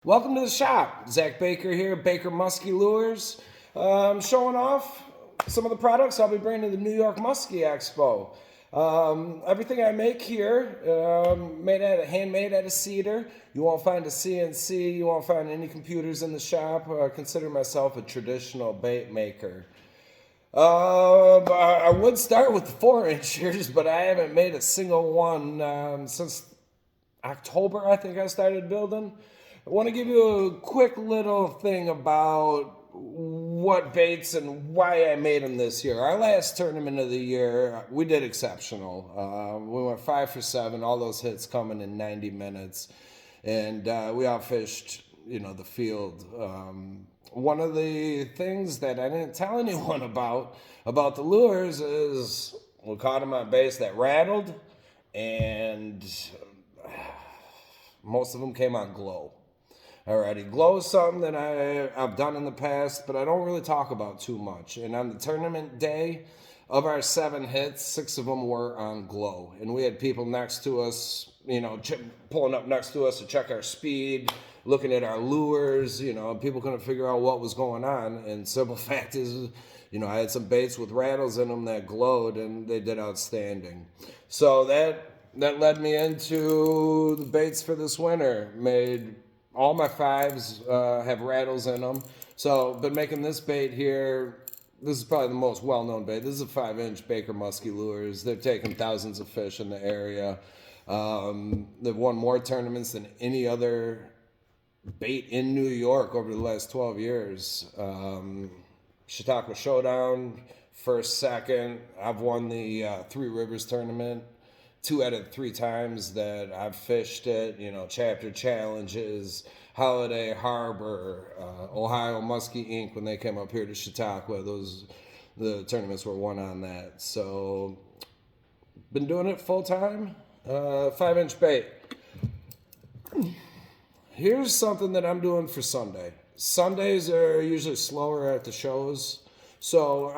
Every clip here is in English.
Welcome to the shop. Zach Baker here, Baker Musky Lures. I'm showing off some of the products I'll be bringing to the New York Musky Expo. Everything I make here, handmade out of cedar. You won't find a CNC, you won't find any computers in the shop. I consider myself a traditional bait maker. I would start with the 4-inchers, but I haven't made a single one since October, I think I started building. I want to give you a quick little thing about what baits and why I made them this year. Our last tournament of the year, we did exceptional. We went 5 for 7, all those hits coming in 90 minutes, and we outfished, the field. One of the things that I didn't tell anyone about the lures is we caught them on baits that rattled, and most of them came on glow. Alrighty, glow is something that I've done in the past, but I don't really talk about too much. And on the tournament day of our 7 hits, 6 of them were on glow. And we had people next to us, pulling up next to us to check our speed, looking at our lures. People couldn't figure out what was going on. And simple fact is, I had some baits with rattles in them that glowed, and they did outstanding. So that led me into the baits for this winter. Made all my 5s have rattles in them. So, been making this bait here. This is probably the most well-known bait. This is a 5-inch Baker Musky Lures. They're taking thousands of fish in the area. They've won more tournaments than any other bait in New York over the last 12 years. Chautauqua Showdown, first, second. I've won the Three Rivers tournament 2 out of 3 times that I've fished it, chapter challenges, Holiday Harbor, Ohio Musky Inc. when they came up here to Chautauqua. The tournaments were won on that. So, been doing it full time. 5-inch bait. Here's something that I'm doing for Sunday. Sundays are usually slower at the shows. So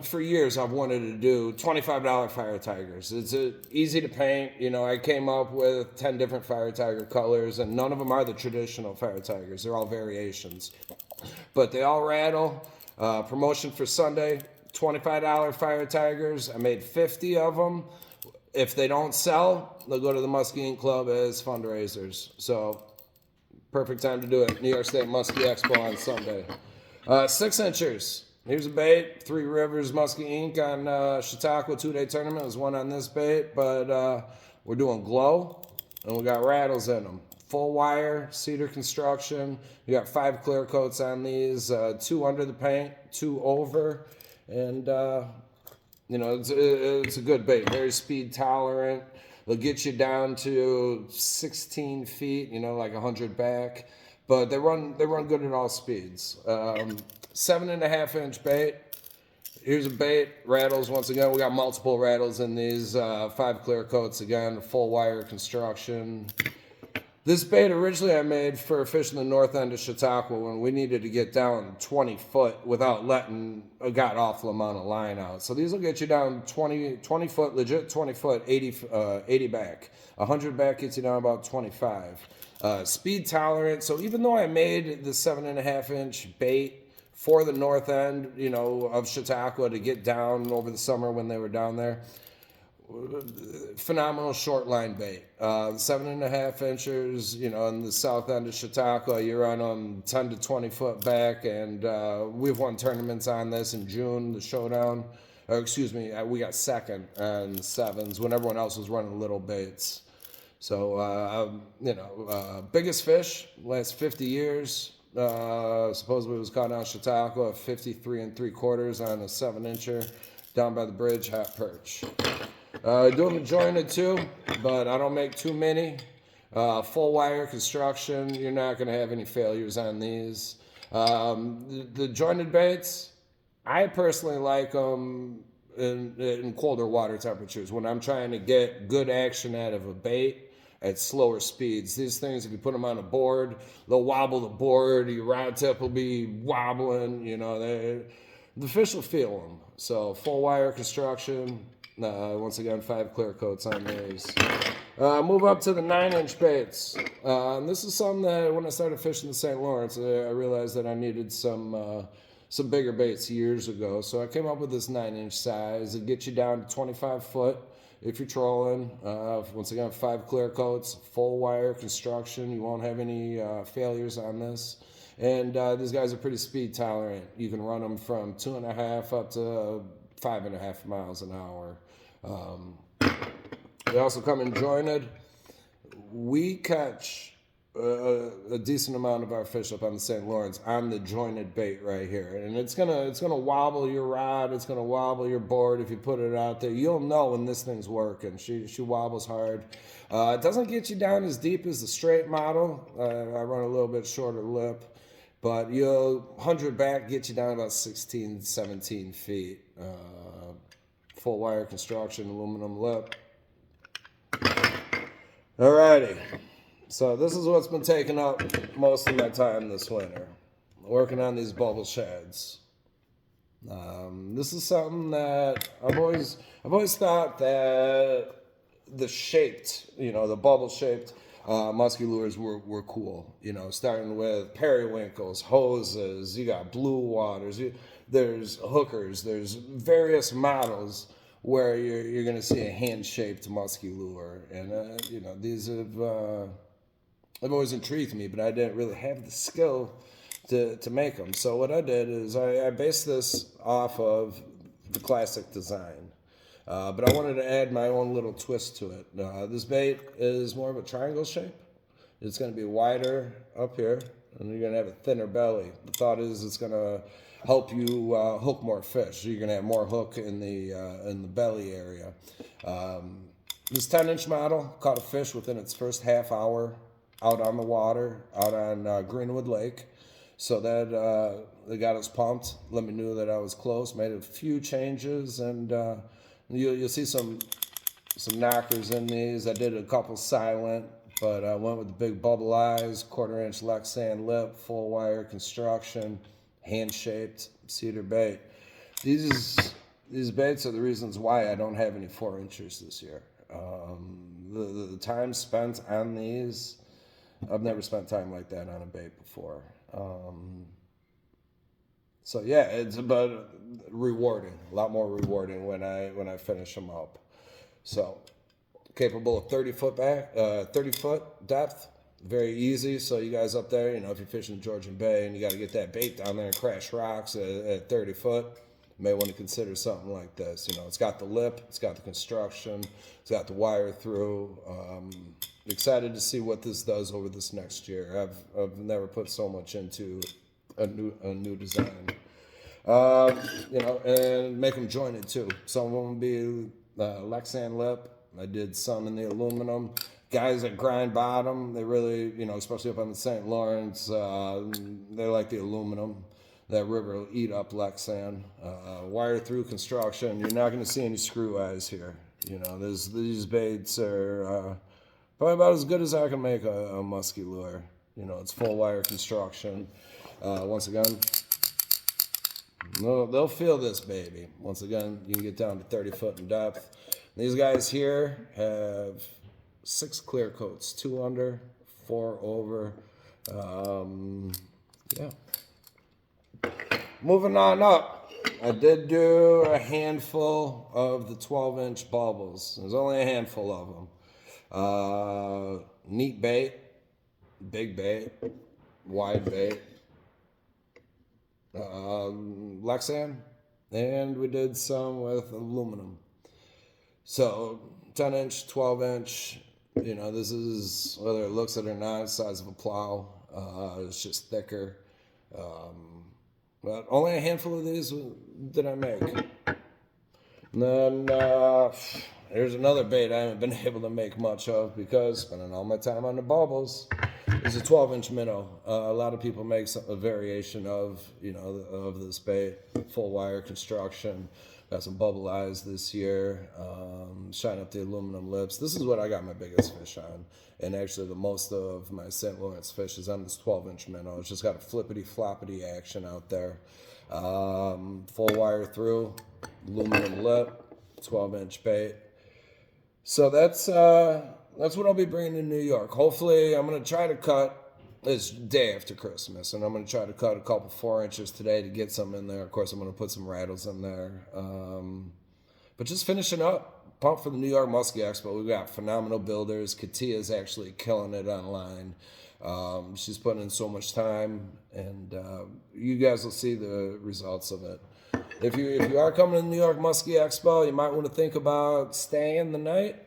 for years I've wanted to do $25 fire tigers. It's easy to paint. I came up with 10 different fire tiger colors, and none of them are the traditional fire tigers. They're all variations, but they all rattle. Promotion for Sunday: $25 fire tigers. I made 50 of them. If they don't sell, they'll go to the Musky Inc. Club as fundraisers. So perfect time to do it. New York State Musky Expo on Sunday. 6-inchers. Here's a bait, Three Rivers Musky Inc. on Chautauqua 2-day tournament. It was one on this bait, but we're doing glow, and we got rattles in them. Full wire, cedar construction. You got 5 clear coats on these, 2 under the paint, 2 over, and it's a good bait. Very speed tolerant. They'll get you down to 16 feet, like 100 back, but they run good at all speeds. 7.5-inch bait. Here's a bait, rattles once again. We got multiple rattles in these, 5 clear coats again, full wire construction. This bait originally I made for fishing the north end of Chautauqua when we needed to get down 20 foot without letting a god awful amount of line out. So these will get you down 20 foot, legit 20 foot, 80 back. 100 back gets you down about 25. Speed tolerant. So even though I made the 7.5-inch bait for the north end, of Chautauqua to get down over the summer when they were down there, phenomenal short line bait. 7.5-inchers, in the south end of Chautauqua, you're on them 10 to 20 foot back, and we've won tournaments on this in June, the showdown. We got second on the 7s when everyone else was running little baits. So, biggest fish, last 50 years. Supposedly it was caught on Chautauqua, 53 3/4 on a 7-incher down by the bridge, hot perch. Do them jointed too, but I don't make too many. Full wire construction, you're not going to have any failures on these. The jointed baits, I personally like them in colder water temperatures when I'm trying to get good action out of a bait at slower speeds. These things, if you put them on a board, they'll wobble the board, your rod tip will be wobbling, the fish will feel them. So full wire construction, Once again, 5 clear coats on these. Move up to the 9-inch baits. And this is something that when I started fishing the St. Lawrence, I realized that I needed some bigger baits years ago. So I came up with this 9-inch size. It gets you down to 25 foot if you're trolling. Once again, 5 clear coats, full wire construction. You won't have any failures on this. And these guys are pretty speed tolerant. You can run them from 2.5 up to 5.5 miles an hour. They also come in jointed. We catch a decent amount of our fish up on the St. Lawrence on the jointed bait right here, and it's gonna wobble your rod. It's gonna wobble your board if you put it out there. You'll know when this thing's working. She wobbles hard. It doesn't get you down as deep as the straight model. I run a little bit shorter lip, but 100 back get you down about 16, 17 feet. Full wire construction, aluminum lip. Alrighty, so this is what's been taking up most of my time this winter, working on these bubble shads. This is something that I've always thought that the bubble shaped musky lures were cool. Starting with periwinkles, hoses, you got blue waters, there's hookers, there's various models where you're going to see a hand-shaped musky lure. And, these have always intrigued me, but I didn't really have the skill to make them. So what I did is I based this off of the classic design. But I wanted to add my own little twist to it. This bait is more of a triangle shape. It's going to be wider up here, and you're going to have a thinner belly. The thought is it's going to help you hook more fish. So you're going to have more hook in the belly area. This 10-inch model caught a fish within its first half hour out on the water, out on Greenwood Lake. So that they got us pumped. Let me know that I was close. Made a few changes, and you'll see some knockers in these. I did a couple silent, but I went with the big bubble eyes, 1/4-inch Lexan lip, full wire construction, hand-shaped cedar bait. These baits are the reasons why I don't have any 4-inchers this year. The time spent on these, I've never spent time like that on a bait before. So yeah, it's about rewarding, a lot more rewarding when I finish them up. So capable of 30 foot depth. Very easy. So you guys up there, if you're fishing Georgian Bay and you got to get that bait down there and crash rocks at 30 foot, you may want to consider something like this. It's got the lip, it's got the construction, it's got the wire through. Excited to see what this does over this next year. I've never put so much into a new design. And make them jointed too. Some of them will be Lexan lip. I did some in the aluminum. Guys that grind bottom, they really, especially up on the St. Lawrence, they like the aluminum. That river will eat up Lexan. Wire through construction. You're not going to see any screw eyes here. These baits are probably about as good as I can make a musky lure. It's full wire construction. Once again, they'll feel this baby. Once again, you can get down to 30 foot in depth. These guys here have 6 clear coats, 2 under, 4 over. Yeah. Moving on up, I did do a handful of the 12-inch bubbles. There's only a handful of them. Neat bait, big bait, wide bait, Lexan, and we did some with aluminum. So 10-inch, 12-inch, this is, whether it looks it or not, the size of a plow. It's just thicker. But only a handful of these did I make. And then here's another bait I haven't been able to make much of because spending all my time on the bubbles. Is a 12-inch minnow. A lot of people make a variation of this bait. Full wire construction. Got some bubble eyes this year. Shine up the aluminum lips. This is what I got my biggest fish on. And actually the most of my St. Lawrence fish is on this 12-inch minnow. It's just got a flippity-floppity action out there. Full wire through. Aluminum lip. 12-inch bait. So that's what I'll be bringing to New York. Hopefully, I'm gonna try to cut. It's day after Christmas, and I'm gonna try to cut a couple 4 inches today to get some in there. Of course, I'm gonna put some rattles in there. But just finishing up, pumped for the New York Musky Expo. We've got phenomenal builders. Katia's actually killing it online. She's putting in so much time, and you guys will see the results of it. If you are coming to the New York Musky Expo, you might want to think about staying the night.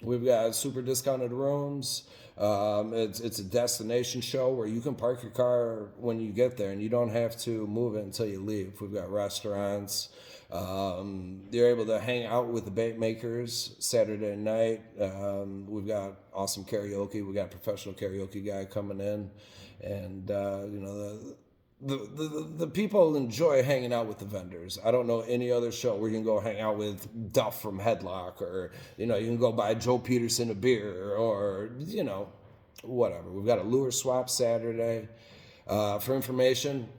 We've got super discounted rooms. It's a destination show where you can park your car when you get there, and you don't have to move it until you leave. We've got restaurants. You're able to hang out with the bait makers Saturday night. We've got awesome karaoke. We got a professional karaoke guy coming in, and the people enjoy hanging out with the vendors. I don't know any other show where you can go hang out with Duff from Headlock, or you can go buy Joe Peterson a beer, or whatever. We've got a lure swap Saturday. For information,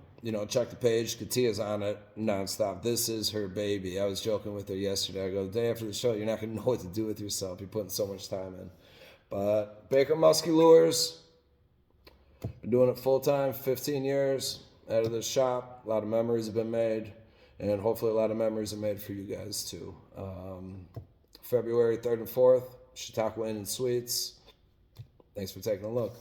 check the page. Katia's on it nonstop. This is her baby. I was joking with her yesterday. I go, the day after the show, you're not going to know what to do with yourself. You're putting so much time in. But Baker Musky Lures, been doing it full time, 15 years out of the shop. A lot of memories have been made, and hopefully a lot of memories are made for you guys too. February 3rd and 4th, Chautauqua Inn and Suites. Thanks for taking a look.